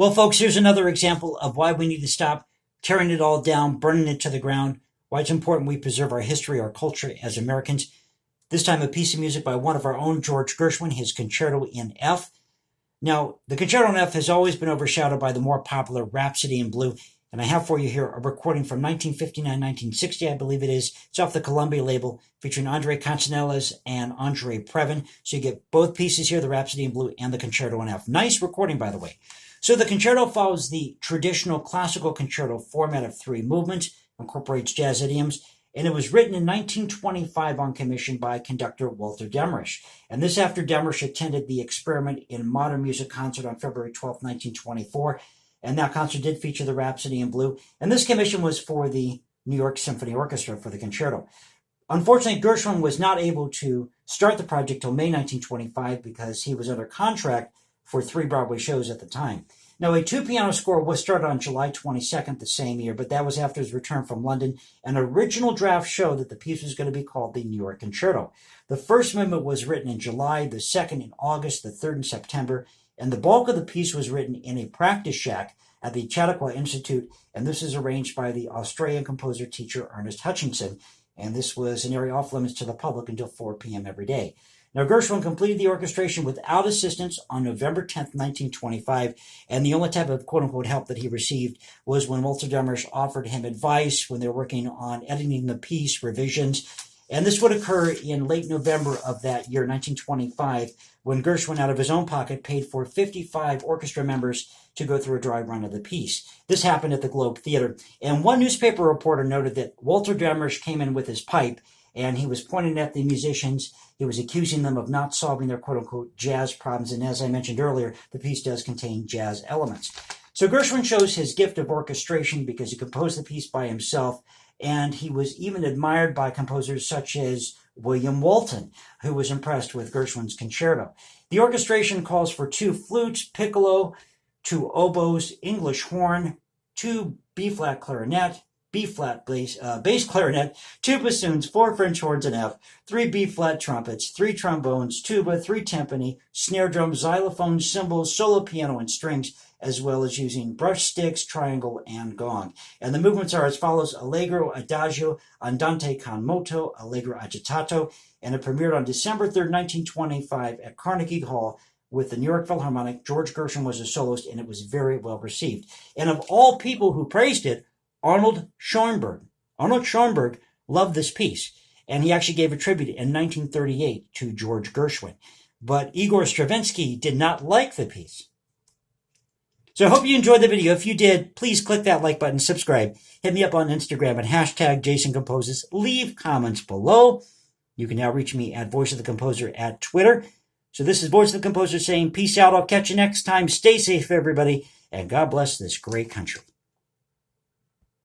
Well, folks, here's another example of why we need to stop tearing it all down, burning it to the ground, why it's important we preserve our history, our culture as Americans. This time, a piece of music by one of our own, George Gershwin, his Concerto in F. Now, the Concerto in F has always been overshadowed by the more popular Rhapsody in Blue, and I have for you here a recording from 1959-1960, I believe it is. It's off the Columbia label, featuring Andre Castanelas and Andre Previn. So you get both pieces here, the Rhapsody in Blue and the Concerto in F. Nice recording, by the way. So the concerto follows the traditional classical concerto format of 3 movements, incorporates jazz idioms, and it was written in 1925 on commission by conductor Walter Demarest. And this after Demarest attended the Experiment in Modern Music concert on February 12, 1924. And that concert did feature the Rhapsody in Blue. And this commission was for the New York Symphony Orchestra for the concerto. Unfortunately, Gershwin was not able to start the project till May 1925 because he was under contract for 3 Broadway shows at the time. Now, a 2-piano score was started on July 22nd the same year, but that was after his return from London. An original draft showed that the piece was going to be called the New York Concerto. The first movement was written in July, the second in August, the third in September, and the bulk of the piece was written in a practice shack at the Chautauqua Institute, and this is arranged by the Australian composer-teacher Ernest Hutchinson, and this was an area off limits to the public until 4 p.m. every day. Now, Gershwin completed the orchestration without assistance on November 10th, 1925, and the only type of quote-unquote help that he received was when Walter Demarest offered him advice when they were working on editing the piece, revisions, and this would occur in late November of that year, 1925, when Gershwin, out of his own pocket, paid for 55 orchestra members to go through a dry run of the piece. This happened at the Globe Theater, and one newspaper reporter noted that Walter Demarest came in with his pipe, and he was pointing at the musicians. He was accusing them of not solving their quote-unquote jazz problems, and as I mentioned earlier, the piece does contain jazz elements. So Gershwin shows his gift of orchestration because he composed the piece by himself, and he was even admired by composers such as William Walton, who was impressed with Gershwin's concerto. The orchestration calls for 2 flutes, piccolo, 2 oboes, English horn, 2 B-flat clarinet, B-flat bass clarinet, 2 bassoons, 4 French horns in F, 3 B-flat trumpets, 3 trombones, tuba, 3 timpani, snare drum, xylophone, cymbals, solo piano, and strings, as well as using brush sticks, triangle, and gong. And the movements are as follows: Allegro, Adagio, Andante con moto, Allegro agitato, and it premiered on December 3rd, 1925 at Carnegie Hall with the New York Philharmonic. George Gershwin was a soloist, and it was very well received. And of all people who praised it, Arnold Schoenberg loved this piece, and he actually gave a tribute in 1938 to George Gershwin. But Igor Stravinsky did not like the piece. So I hope you enjoyed the video. If you did, please click that like button, subscribe, hit me up on Instagram at #JasonComposes, leave comments below. You can now reach me at Voice of the Composer at Twitter. So this is Voice of the Composer saying peace out. I'll catch you next time. Stay safe, everybody, and God bless this great country.